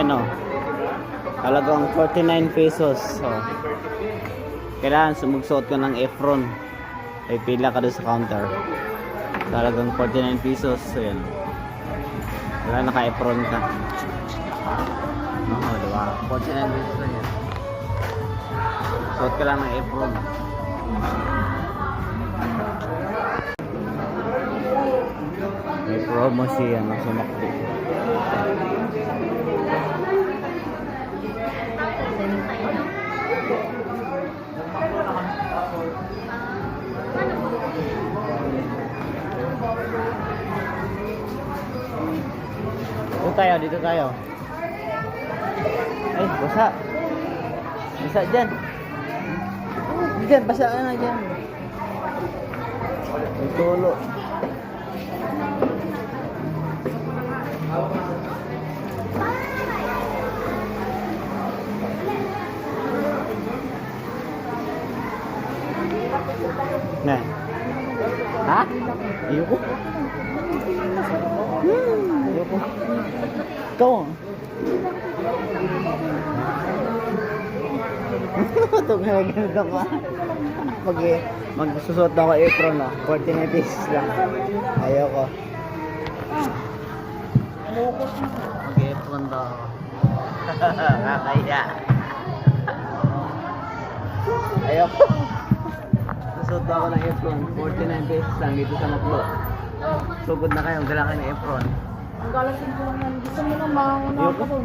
Ayan o. Talagang 49 pesos. So, kailangan sumugsuot ka ng apron. Ay pila ka doon sa counter. Talagang 49 pesos. So, yan. Wala naka-apron ka. Oo, diba? 49 pesos na yan. Suot ka lang ng apron. May promo siya na sumakti. Dito tayo. Ay, basa. Basa dyan. Dyan, basa ka na dyan. May tulo. Nah. Ha? Ayoko. Ayoko. Ikaw. Tugnagan ka pa. Magsusot na ako apron na. 49 pesos lang. Ayoko. Mag-apron daw ako. Kakaya. Ayoko. Susot na ako ng apron. 49 pesos lang dito sa Maklo. Sugod na kayo. Dala kayo ng apron. Ang galasin ko lang yan. Gusto mo naman. Ayoko.